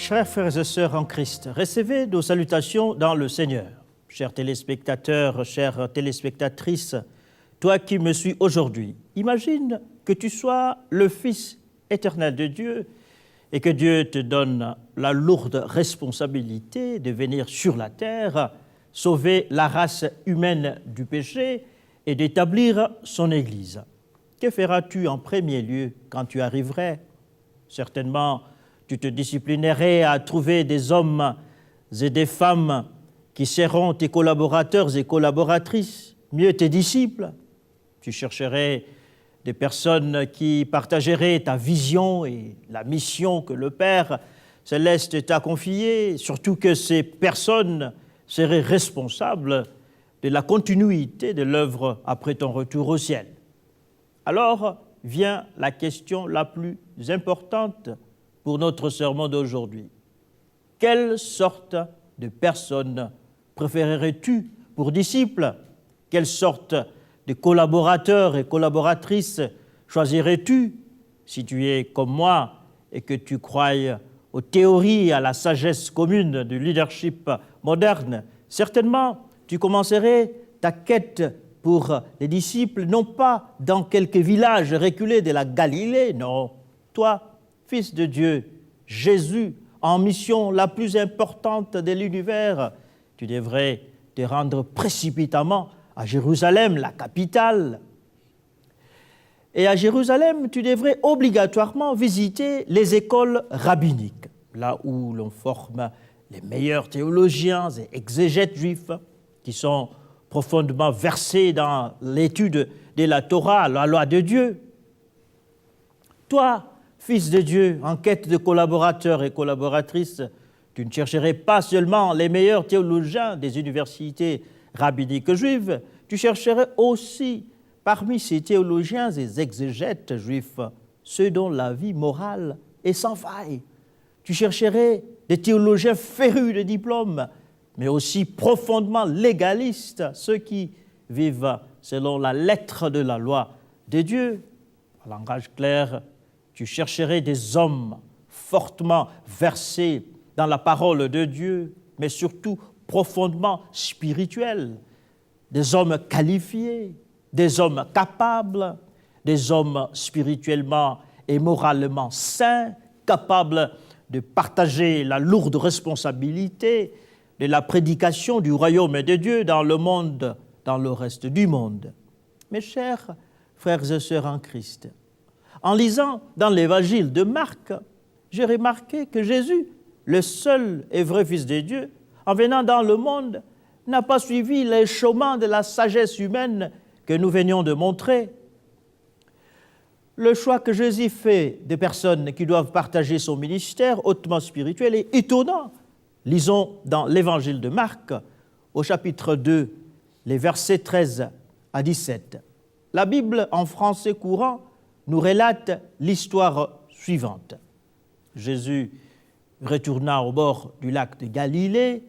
Chers frères et sœurs en Christ, recevez nos salutations dans le Seigneur. Chers téléspectateurs, chères téléspectatrices, toi qui me suis aujourd'hui, imagine que tu sois le Fils éternel de Dieu et que Dieu te donne la lourde responsabilité de venir sur la terre, sauver la race humaine du péché et d'établir son Église. Que feras-tu en premier lieu quand tu arriverais? Certainement, tu te disciplinerais à trouver des hommes et des femmes qui seront tes collaborateurs et collaboratrices, mieux tes disciples. Tu chercherais des personnes qui partageraient ta vision et la mission que le Père céleste t'a confiée, surtout que ces personnes seraient responsables de la continuité de l'œuvre après ton retour au ciel. Alors vient la question la plus importante pour notre sermon d'aujourd'hui. Quelle sorte de personnes préférerais-tu pour disciples? Quelle sorte de collaborateurs et collaboratrices choisirais-tu si tu es comme moi et que tu crois aux théories et à la sagesse commune du leadership moderne? Certainement, tu commencerais ta quête pour les disciples, non pas dans quelques villages reculés de la Galilée, non. Toi, Fils de Dieu, Jésus, en mission la plus importante de l'univers, tu devrais te rendre précipitamment à Jérusalem, la capitale. Et à Jérusalem, tu devrais obligatoirement visiter les écoles rabbiniques, là où l'on forme les meilleurs théologiens et exégètes juifs qui sont profondément versés dans l'étude de la Torah, la loi de Dieu. Toi, Fils de Dieu, en quête de collaborateurs et collaboratrices, tu ne chercherais pas seulement les meilleurs théologiens des universités rabbiniques juives, tu chercherais aussi parmi ces théologiens et exégètes juifs ceux dont la vie morale est sans faille. Tu chercherais des théologiens férus de diplômes, mais aussi profondément légalistes, ceux qui vivent selon la lettre de la loi de Dieu. En langage clair, tu chercherais des hommes fortement versés dans la parole de Dieu, mais surtout profondément spirituels, des hommes qualifiés, des hommes capables, des hommes spirituellement et moralement sains, capables de partager la lourde responsabilité de la prédication du royaume de Dieu dans le monde, dans le reste du monde. Mes chers frères et sœurs en Christ, en lisant dans l'évangile de Marc, j'ai remarqué que Jésus, le seul et vrai Fils de Dieu, en venant dans le monde, n'a pas suivi les chemins de la sagesse humaine que nous venions de montrer. Le choix que Jésus fait des personnes qui doivent partager son ministère hautement spirituel est étonnant. Lisons dans l'évangile de Marc, au chapitre 2, les versets 13 à 17. La Bible, en français courant, nous relate l'histoire suivante. Jésus retourna au bord du lac de Galilée,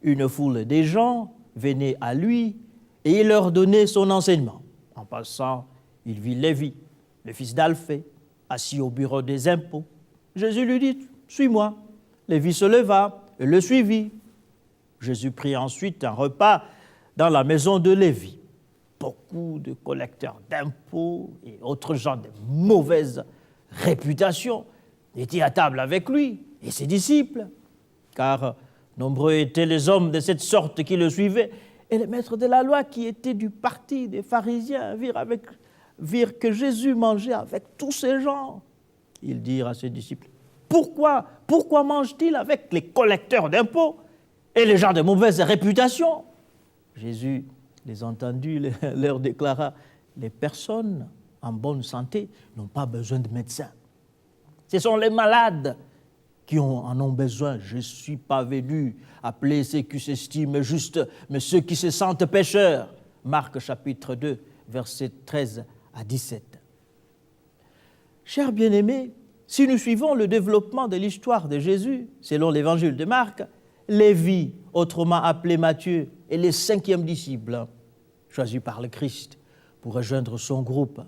une foule des gens venait à lui et il leur donnait son enseignement. En passant, il vit Lévi, le fils d'Alphée, assis au bureau des impôts. Jésus lui dit « Suis-moi ». Lévi se leva et le suivit. Jésus prit ensuite un repas dans la maison de Lévi. Beaucoup de collecteurs d'impôts et autres gens de mauvaise réputation étaient à table avec lui et ses disciples, car nombreux étaient les hommes de cette sorte qui le suivaient, et les maîtres de la loi qui étaient du parti des pharisiens virent que Jésus mangeait avec tous ces gens. Ils dirent à ses disciples, « Pourquoi mange-t-il avec les collecteurs d'impôts et les gens de mauvaise réputation ?» Jésus les entendit, leur déclara, « Les personnes en bonne santé n'ont pas besoin de médecins. Ce sont les malades qui en ont besoin. Je ne suis pas venu appeler ceux qui s'estiment justes, mais ceux qui se sentent pécheurs. » Marc chapitre 2, versets 13 à 17. Chers bien-aimés, si nous suivons le développement de l'histoire de Jésus, selon l'évangile de Marc, Lévi, autrement appelé Matthieu, est le 5e disciple choisi par le Christ pour rejoindre son groupe.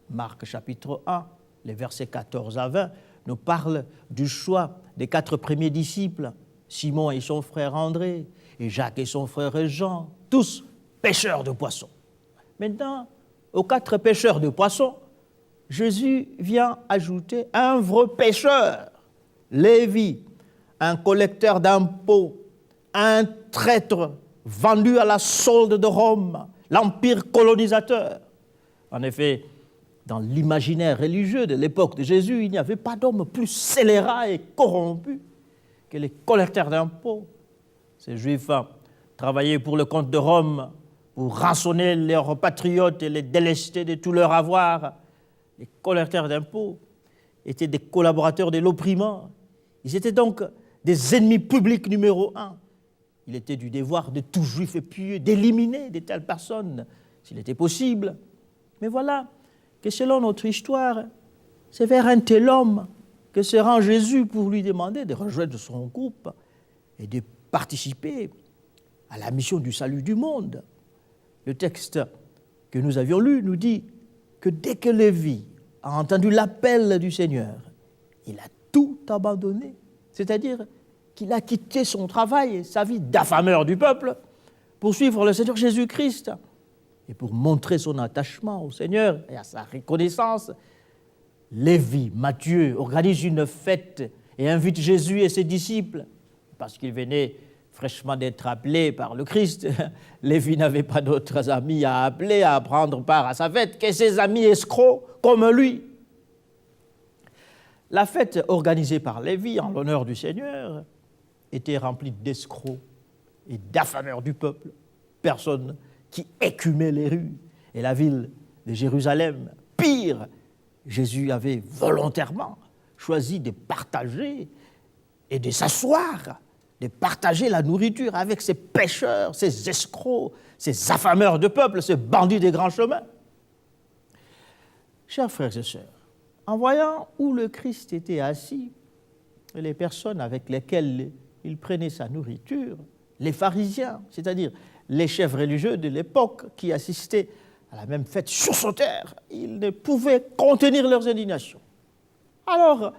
Marc chapitre 1, les versets 14 à 20, nous parle du choix des 4 premiers disciples, Simon et son frère André, et Jacques et son frère Jean, tous pêcheurs de poissons. Maintenant, aux 4 pêcheurs de poissons, Jésus vient ajouter un vrai pêcheur, Lévi, un collecteur d'impôts, un traître vendu à la solde de Rome, l'empire colonisateur. En effet, dans l'imaginaire religieux de l'époque de Jésus, il n'y avait pas d'homme plus scélérat et corrompu que les collecteurs d'impôts. Ces Juifs travaillaient pour le compte de Rome, pour rançonner leurs patriotes et les délester de tout leur avoir. Les collecteurs d'impôts étaient des collaborateurs de l'opprimeur. Ils étaient donc des ennemis publics numéro 1. Il était du devoir de tout juif et pieux d'éliminer de telles personnes, s'il était possible. Mais voilà que selon notre histoire, c'est vers un tel homme que se rend Jésus pour lui demander de rejoindre son groupe et de participer à la mission du salut du monde. Le texte que nous avions lu nous dit que dès que Lévi a entendu l'appel du Seigneur, il a tout abandonné, c'est-à-dire qu'il a quitté son travail et sa vie d'affameur du peuple pour suivre le Seigneur Jésus-Christ. Et pour montrer son attachement au Seigneur et à sa reconnaissance, Lévi, Matthieu, organise une fête et invite Jésus et ses disciples, parce qu'il venait fraîchement d'être appelé par le Christ. Lévi n'avait pas d'autres amis à appeler, à prendre part à sa fête, que ses amis escrocs comme lui. La fête organisée par Lévi en l'honneur du Seigneur était remplie d'escrocs et d'affameurs du peuple, personnes qui écumaient les rues et la ville de Jérusalem. Pire, Jésus avait volontairement choisi de partager et de s'asseoir, de partager la nourriture avec ces pécheurs, ces escrocs, ces affameurs de peuple, ces bandits des grands chemins. Chers frères et sœurs, en voyant où le Christ était assis et les personnes avec lesquelles il prenait sa nourriture, les pharisiens, c'est-à-dire les chefs religieux de l'époque qui assistaient à la même fête sursautèrent, ils ne pouvaient contenir leurs indignations. Alors,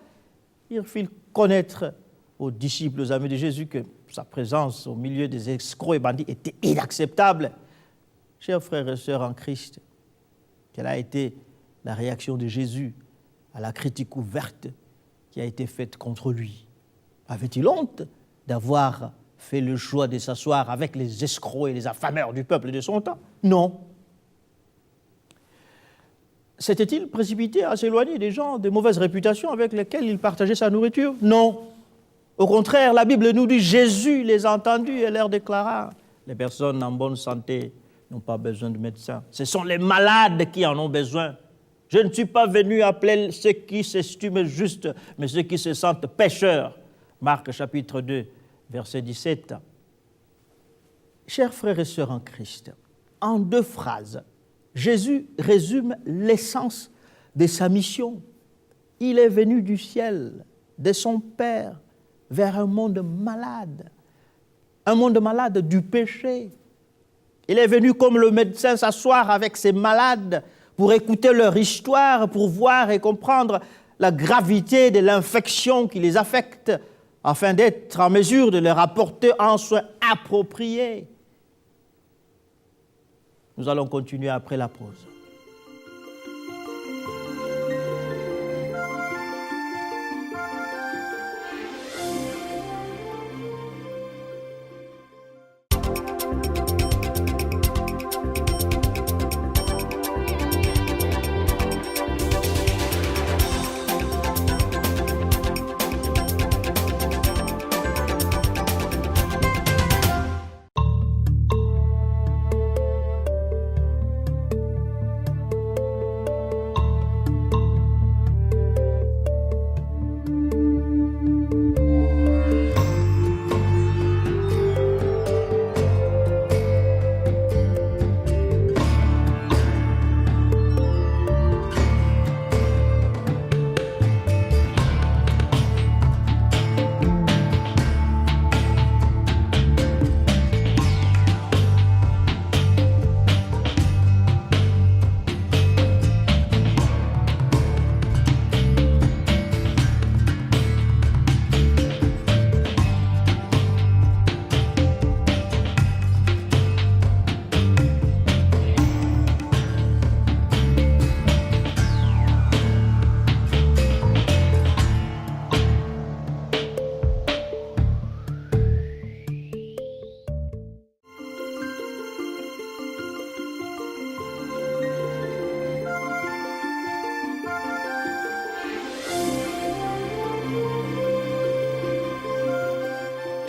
ils firent connaître aux disciples, aux amis de Jésus, que sa présence au milieu des escrocs et bandits était inacceptable. Chers frères et sœurs en Christ, quelle a été la réaction de Jésus à la critique ouverte qui a été faite contre lui? Avait-il honte d'avoir fait le choix de s'asseoir avec les escrocs et les affameurs du peuple de son temps? Non. S'était-il précipité à s'éloigner des gens de mauvaise réputation avec lesquels il partageait sa nourriture? Non. Au contraire, la Bible nous dit, Jésus les a entendus et leur déclara, les personnes en bonne santé n'ont pas besoin de médecins. Ce sont les malades qui en ont besoin. Je ne suis pas venu appeler ceux qui s'estiment justes, mais ceux qui se sentent pécheurs. Marc chapitre 2, verset 17. Chers frères et sœurs en Christ, en 2 phrases, Jésus résume l'essence de sa mission. Il est venu du ciel, de son Père, vers un monde malade du péché. Il est venu comme le médecin s'asseoir avec ses malades pour écouter leur histoire, pour voir et comprendre la gravité de l'infection qui les affecte, afin d'être en mesure de leur apporter un soin approprié. Nous allons continuer après la pause.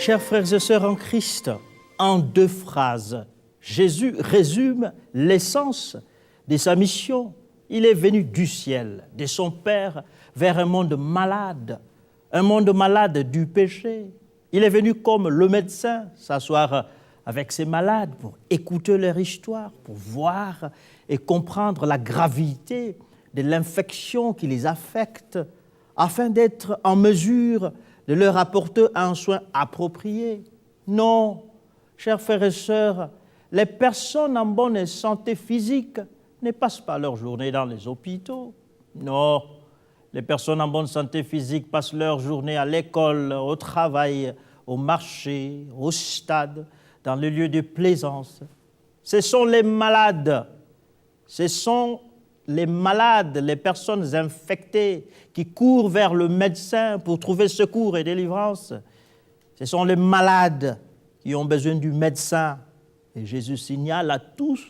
Chers frères et sœurs en Christ, en 2 phrases, Jésus résume l'essence de sa mission. Il est venu du ciel, de son Père, vers un monde malade du péché. Il est venu comme le médecin s'asseoir avec ses malades pour écouter leur histoire, pour voir et comprendre la gravité de l'infection qui les affecte, afin d'être en mesure de leur apporter un soin approprié. Non, chers frères et sœurs, les personnes en bonne santé physique ne passent pas leur journée dans les hôpitaux. Non, les personnes en bonne santé physique passent leur journée à l'école, au travail, au marché, au stade, dans les lieux de plaisance. Ce sont les malades, les personnes infectées qui courent vers le médecin pour trouver secours et délivrance. Ce sont les malades qui ont besoin du médecin. Et Jésus signale à tous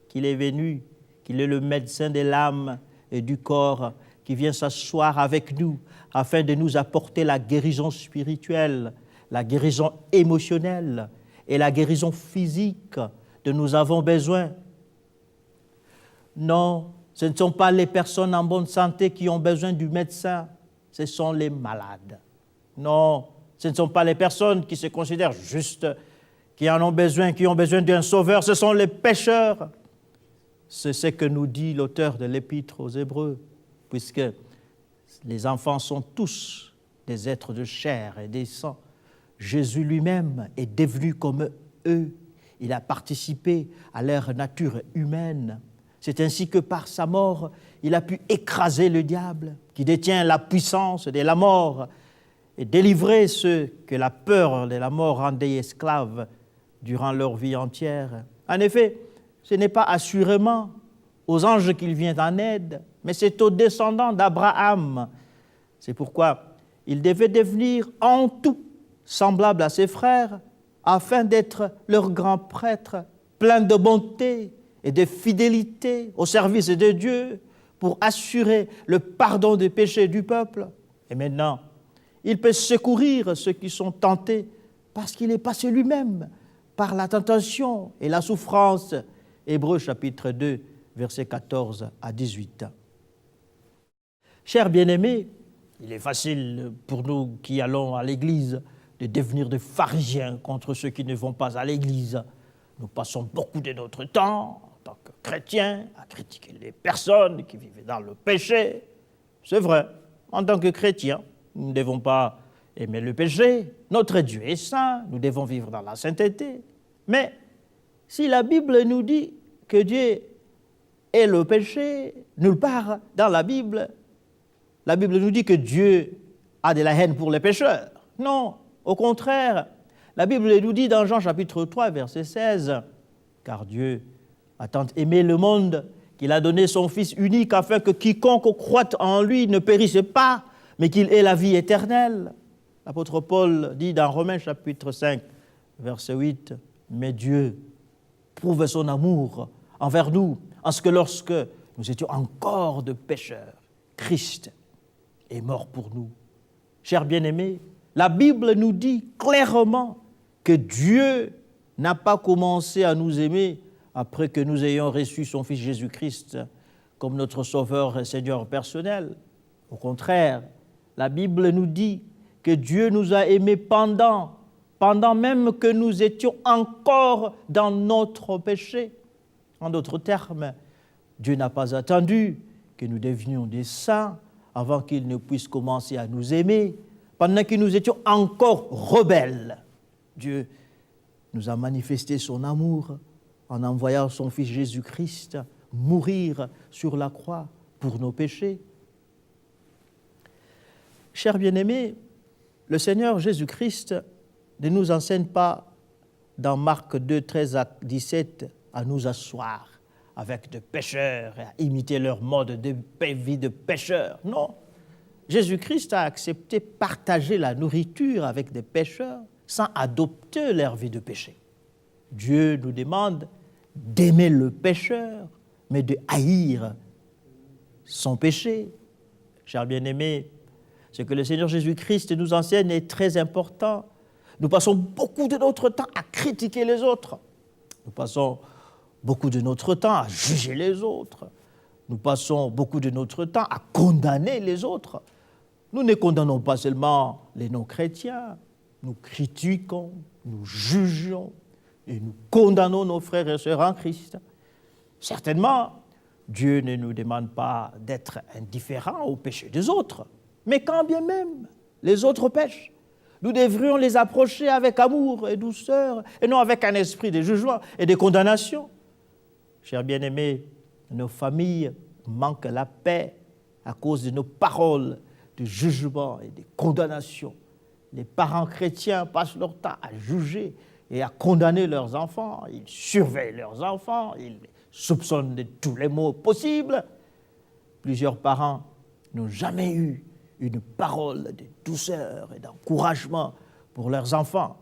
qu'il est venu, qu'il est le médecin de l'âme et du corps, qui vient s'asseoir avec nous afin de nous apporter la guérison spirituelle, la guérison émotionnelle et la guérison physique dont nous avons besoin. Non, ce ne sont pas les personnes en bonne santé qui ont besoin du médecin, ce sont les malades. Non, ce ne sont pas les personnes qui se considèrent justes, qui en ont besoin, qui ont besoin d'un sauveur, ce sont les pécheurs. C'est ce que nous dit l'auteur de l'Épître aux Hébreux, puisque les enfants sont tous des êtres de chair et de sang. Jésus lui-même est devenu comme eux. Il a participé à leur nature humaine. C'est ainsi que par sa mort, il a pu écraser le diable qui détient la puissance de la mort et délivrer ceux que la peur de la mort rendait esclaves durant leur vie entière. En effet, ce n'est pas assurément aux anges qu'il vient en aide, mais c'est aux descendants d'Abraham. C'est pourquoi il devait devenir en tout semblable à ses frères, afin d'être leur grand prêtre, plein de bonté et de fidélité au service de Dieu, pour assurer le pardon des péchés du peuple. Et maintenant, il peut secourir ceux qui sont tentés, parce qu'il est passé lui-même par la tentation et la souffrance. Hébreux chapitre 2, versets 14 à 18. Chers bien-aimés, il est facile pour nous qui allons à l'église de devenir des pharisiens contre ceux qui ne vont pas à l'église. Nous passons beaucoup de notre temps, en tant que chrétiens, à critiquer les personnes qui vivent dans le péché. C'est vrai, en tant que chrétiens, nous ne devons pas aimer le péché. Notre Dieu est saint, nous devons vivre dans la sainteté. Mais si la Bible nous dit que Dieu est le péché, nulle part dans la Bible nous dit que Dieu a de la haine pour les pécheurs. Non, au contraire, la Bible nous dit dans Jean chapitre 3, verset 16, « Car Dieu a tant aimé le monde qu'il a donné son Fils unique afin que quiconque croit en lui ne périsse pas, mais qu'il ait la vie éternelle. » L'apôtre Paul dit dans Romains chapitre 5, verset 8, « Mais Dieu prouve son amour envers nous, en ce que lorsque nous étions encore de pécheurs, Christ est mort pour nous. » Chers bien-aimés, la Bible nous dit clairement que Dieu n'a pas commencé à nous aimer après que nous ayons reçu son Fils Jésus-Christ comme notre Sauveur et Seigneur personnel. Au contraire, la Bible nous dit que Dieu nous a aimés pendant même que nous étions encore dans notre péché. En d'autres termes, Dieu n'a pas attendu que nous devenions des saints avant qu'il ne puisse commencer à nous aimer. Pendant que nous étions encore rebelles, Dieu nous a manifesté son amour en envoyant son Fils Jésus-Christ mourir sur la croix pour nos péchés. Chers bien-aimés, le Seigneur Jésus-Christ ne nous enseigne pas dans Marc 2, 13 à 17 à nous asseoir avec des pécheurs et à imiter leur mode de vie de pécheurs. Non, Jésus-Christ a accepté de partager la nourriture avec des pécheurs sans adopter leur vie de péché. Dieu nous demande d'aimer le pécheur, mais de haïr son péché. Chers bien-aimés, ce que le Seigneur Jésus-Christ nous enseigne est très important. Nous passons beaucoup de notre temps à critiquer les autres. Nous passons beaucoup de notre temps à juger les autres. Nous passons beaucoup de notre temps à condamner les autres. Nous ne condamnons pas seulement les non-chrétiens, nous critiquons, nous jugeons et nous condamnons nos frères et sœurs en Christ. Certainement, Dieu ne nous demande pas d'être indifférents au péché des autres, mais quand bien même les autres pêchent, nous devrions les approcher avec amour et douceur et non avec un esprit de jugement et de condamnation. Chers bien-aimés, nos familles manquent la paix à cause de nos paroles de jugement et de condamnation. Les parents chrétiens passent leur temps à juger et à condamner leurs enfants. Ils surveillent leurs enfants, ils soupçonnent de tous les maux possibles. Plusieurs parents n'ont jamais eu une parole de douceur et d'encouragement pour leurs enfants.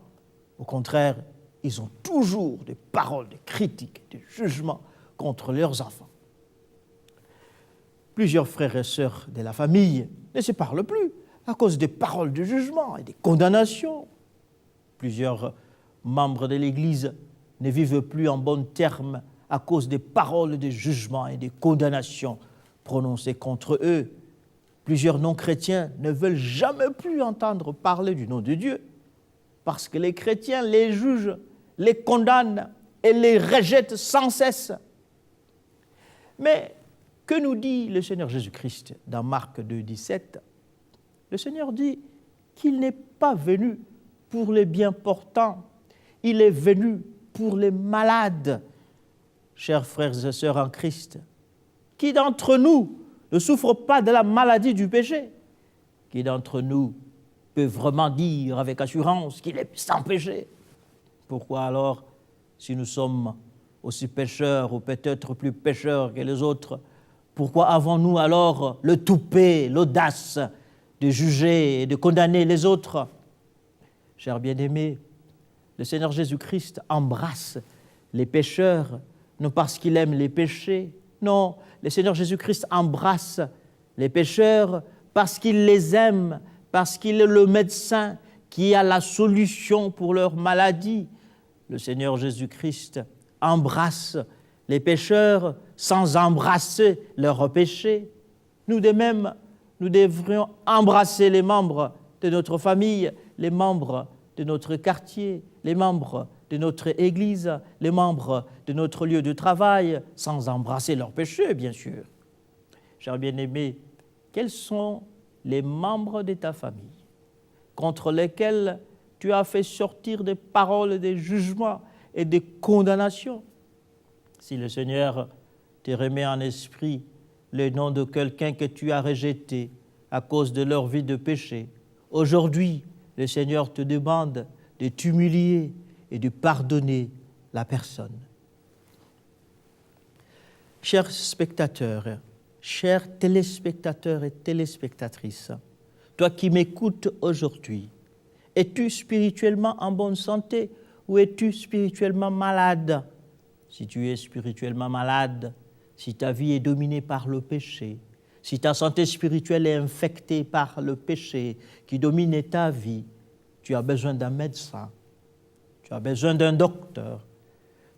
Au contraire, ils ont toujours des paroles de critique, de jugement contre leurs enfants. Plusieurs frères et sœurs de la famille ne se parlent plus à cause des paroles de jugement et des condamnations. Plusieurs membres de l'Église ne vivent plus en bons termes à cause des paroles de jugement et des condamnations prononcées contre eux. Plusieurs non-chrétiens ne veulent jamais plus entendre parler du nom de Dieu parce que les chrétiens les jugent, les condamnent et les rejettent sans cesse. Mais que nous dit le Seigneur Jésus-Christ dans Marc 2, 17 ? Le Seigneur dit qu'il n'est pas venu pour les bien portants, il est venu pour les malades. Chers frères et sœurs en Christ, qui d'entre nous ne souffre pas de la maladie du péché? Qui d'entre nous peut vraiment dire avec assurance qu'il est sans péché? Pourquoi alors, si nous sommes aussi pécheurs ou peut-être plus pécheurs que les autres, pourquoi avons-nous alors le toupet, l'audace de juger et de condamner les autres? Chers bien-aimés, le Seigneur Jésus-Christ embrasse les pécheurs, non parce qu'il aime les péchés, non, le Seigneur Jésus-Christ embrasse les pécheurs parce qu'il les aime, parce qu'il est le médecin qui a la solution pour leur maladie. Le Seigneur Jésus-Christ embrasse les pécheurs sans embrasser leurs péchés. Nous de même, nous devrions embrasser les membres de notre famille, les membres de notre quartier, les membres de notre église, les membres de notre lieu de travail, sans embrasser leurs péchés, bien sûr. Chers bien-aimés, quels sont les membres de ta famille contre lesquels tu as fait sortir des paroles de jugement et de condamnation? Si le Seigneur te remet en esprit le nom de quelqu'un que tu as rejeté à cause de leur vie de péché, aujourd'hui, le Seigneur te demande de t'humilier et de pardonner la personne. Chers spectateurs, chers téléspectateurs et téléspectatrices, toi qui m'écoutes aujourd'hui, es-tu spirituellement en bonne santé ou es-tu spirituellement malade? Si tu es spirituellement malade, si ta vie est dominée par le péché, si ta santé spirituelle est infectée par le péché qui domine ta vie, tu as besoin d'un médecin, tu as besoin d'un docteur,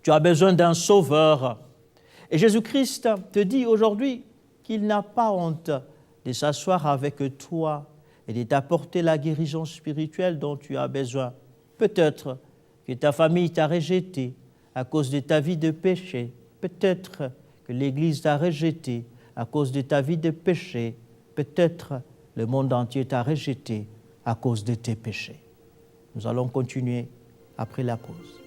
tu as besoin d'un sauveur. Et Jésus-Christ te dit aujourd'hui qu'il n'a pas honte de s'asseoir avec toi et de t'apporter la guérison spirituelle dont tu as besoin. Peut-être que ta famille t'a rejeté à cause de ta vie de péché. Peut-être que l'Église t'a rejeté à cause de ta vie de péché. Peut-être le monde entier t'a rejeté à cause de tes péchés. Nous allons continuer après la pause.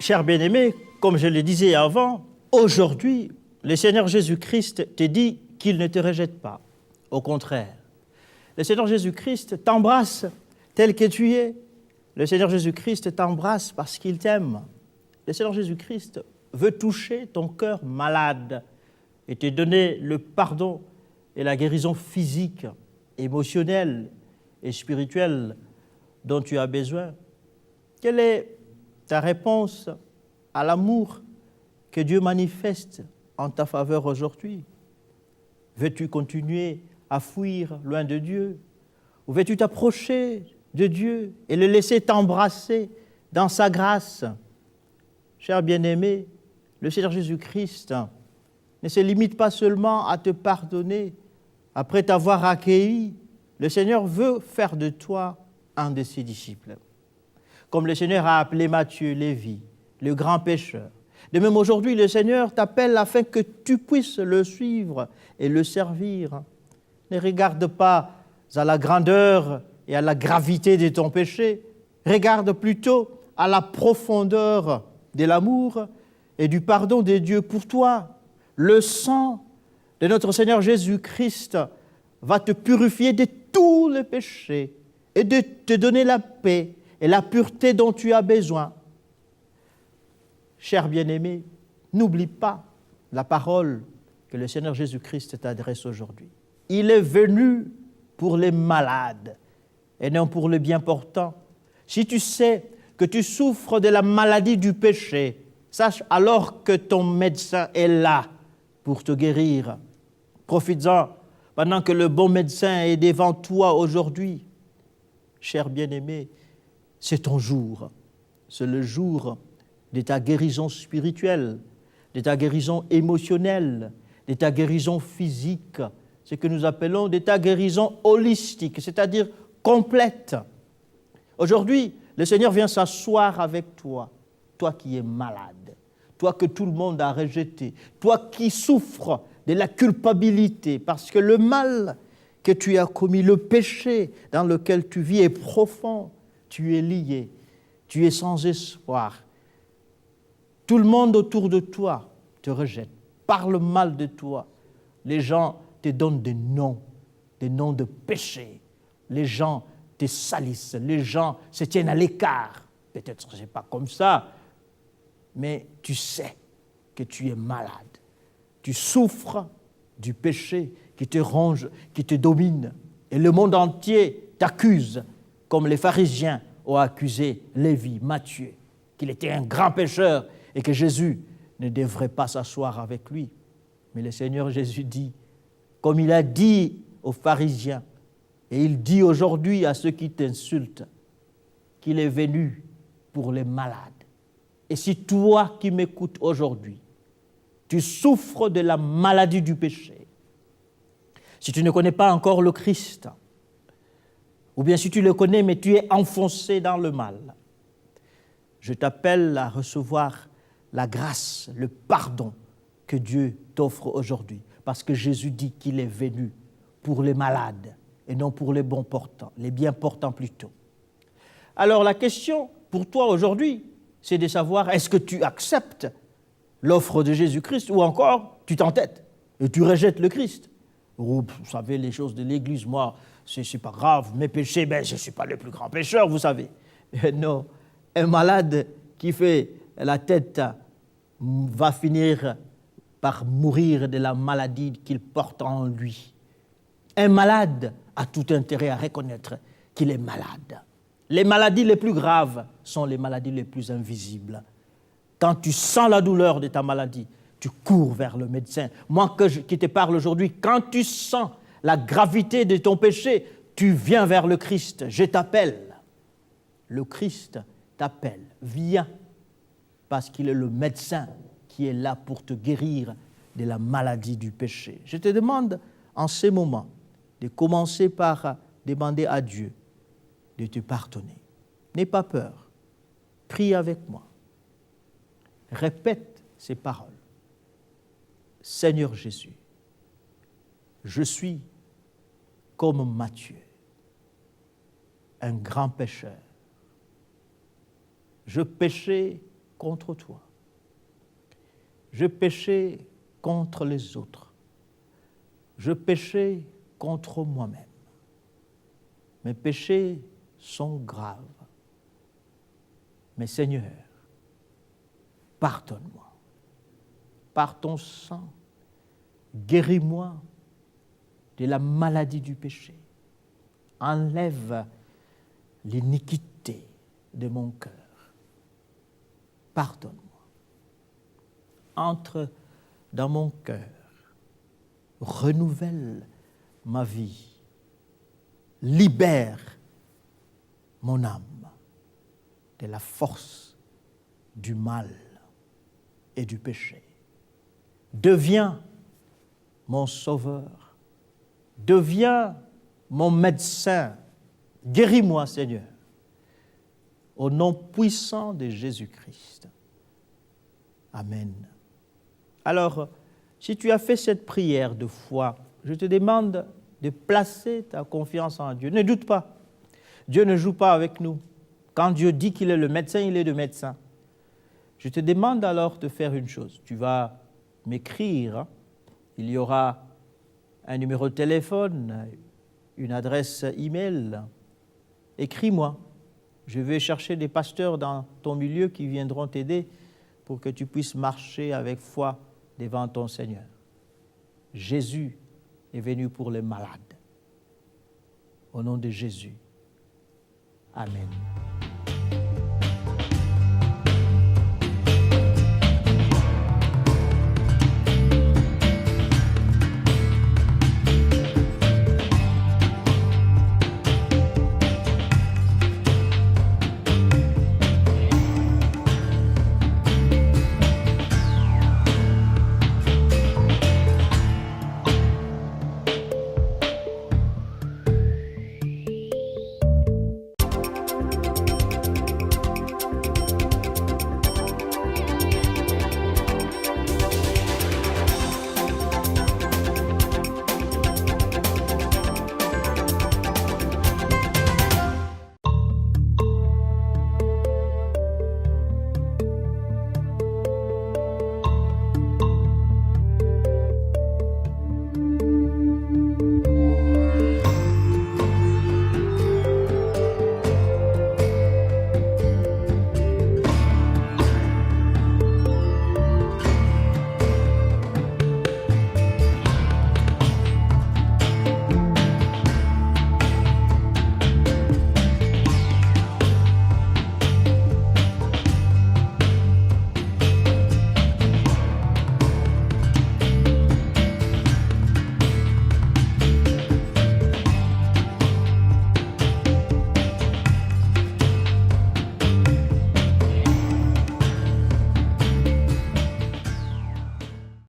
Cher bien-aimé, comme je le disais avant, aujourd'hui, le Seigneur Jésus-Christ te dit qu'il ne te rejette pas. Au contraire, le Seigneur Jésus-Christ t'embrasse tel que tu es. Le Seigneur Jésus-Christ t'embrasse parce qu'il t'aime. Le Seigneur Jésus-Christ veut toucher ton cœur malade et te donner le pardon et la guérison physique, émotionnelle et spirituelle dont tu as besoin. Quelle est ta réponse à l'amour que Dieu manifeste en ta faveur aujourd'hui? Veux-tu continuer à fuir loin de Dieu? Ou veux-tu t'approcher de Dieu et le laisser t'embrasser dans sa grâce? Cher bien-aimé, le Seigneur Jésus-Christ ne se limite pas seulement à te pardonner après t'avoir accueilli. Le Seigneur veut faire de toi un de ses disciples. Comme le Seigneur a appelé Matthieu, Lévi, le grand pécheur. De même aujourd'hui, le Seigneur t'appelle afin que tu puisses le suivre et le servir. Ne regarde pas à la grandeur et à la gravité de ton péché. Regarde plutôt à la profondeur de l'amour et du pardon de Dieu pour toi. Le sang de notre Seigneur Jésus-Christ va te purifier de tous les péchés et de te donner la paix et la pureté dont tu as besoin. Cher bien-aimé, n'oublie pas la parole que le Seigneur Jésus-Christ t'adresse aujourd'hui. Il est venu pour les malades et non pour les bien portants. Si tu sais que tu souffres de la maladie du péché, sache alors que ton médecin est là pour te guérir. Profites-en pendant que le bon médecin est devant toi aujourd'hui. Cher bien-aimé, c'est ton jour. C'est le jour de ta guérison spirituelle, de ta guérison émotionnelle, de ta guérison physique, ce que nous appelons de ta guérison holistique, c'est-à-dire complète. Aujourd'hui, le Seigneur vient s'asseoir avec toi, toi qui es malade, toi que tout le monde a rejeté, toi qui souffres de la culpabilité, parce que le mal que tu as commis, le péché dans lequel tu vis est profond, tu es lié, tu es sans espoir. Tout le monde autour de toi te rejette, parle mal de toi. Les gens te donnent des noms de péché. Les gens te salissent, les gens se tiennent à l'écart. Peut-être que ce n'est pas comme ça, mais tu sais que tu es malade. Tu souffres du péché qui te ronge, qui te domine. Et le monde entier t'accuse, comme les pharisiens ont accusé Lévi, Matthieu, qu'il était un grand pécheur et que Jésus ne devrait pas s'asseoir avec lui. Mais le Seigneur Jésus dit, comme il a dit aux pharisiens, et il dit aujourd'hui à ceux qui t'insultent, qu'il est venu pour les malades. Et si toi qui m'écoutes aujourd'hui, tu souffres de la maladie du péché, si tu ne connais pas encore le Christ, ou bien si tu le connais mais tu es enfoncé dans le mal, je t'appelle à recevoir la grâce, le pardon que Dieu t'offre aujourd'hui. Parce que Jésus dit qu'il est venu pour les malades et non pour les bons portants, les bien portants plutôt. Alors la question pour toi aujourd'hui, c'est de savoir est-ce que tu acceptes l'offre de Jésus-Christ ou encore tu t'entêtes et tu rejettes le Christ. Vous savez les choses de l'Église, moi, c'est pas grave, mes péchés, je ne suis pas le plus grand pécheur, vous savez. Non, un malade qui fait la tête va finir par mourir de la maladie qu'il porte en lui. Un malade a tout intérêt à reconnaître qu'il est malade. Les maladies les plus graves sont les maladies les plus invisibles. Quand tu sens la douleur de ta maladie, tu cours vers le médecin. Moi qui te parle aujourd'hui, quand tu sens la gravité de ton péché, tu viens vers le Christ. Je t'appelle. Le Christ t'appelle. Viens. Parce qu'il est le médecin qui est là pour te guérir de la maladie du péché. Je te demande en ces moments de commencer par demander à Dieu de te pardonner. N'aie pas peur. Prie avec moi. Répète ces paroles. Seigneur Jésus, je suis comme Matthieu, un grand pécheur. Je péchais contre toi. Je péchais contre les autres. Je péchais contre moi-même. Mes péchés sont graves. Mais Seigneur, pardonne-moi. Par ton sang, guéris-moi de la maladie du péché. Enlève l'iniquité de mon cœur. Pardonne-moi. Entre dans mon cœur. Renouvelle ma vie. Libère mon âme de la force du mal et du péché. Deviens mon sauveur. Deviens mon médecin. Guéris-moi, Seigneur. Au nom puissant de Jésus-Christ. Amen. Alors, si tu as fait cette prière de foi, je te demande de placer ta confiance en Dieu. Ne doute pas. Dieu ne joue pas avec nous. Quand Dieu dit qu'il est le médecin, il est le médecin. Je te demande alors de faire une chose. Tu vas m'écrire. Il y aura un numéro de téléphone, une adresse email. Écris-moi. Je vais chercher des pasteurs dans ton milieu qui viendront t'aider pour que tu puisses marcher avec foi devant ton Seigneur. Jésus est venu pour les malades. Au nom de Jésus. Amen.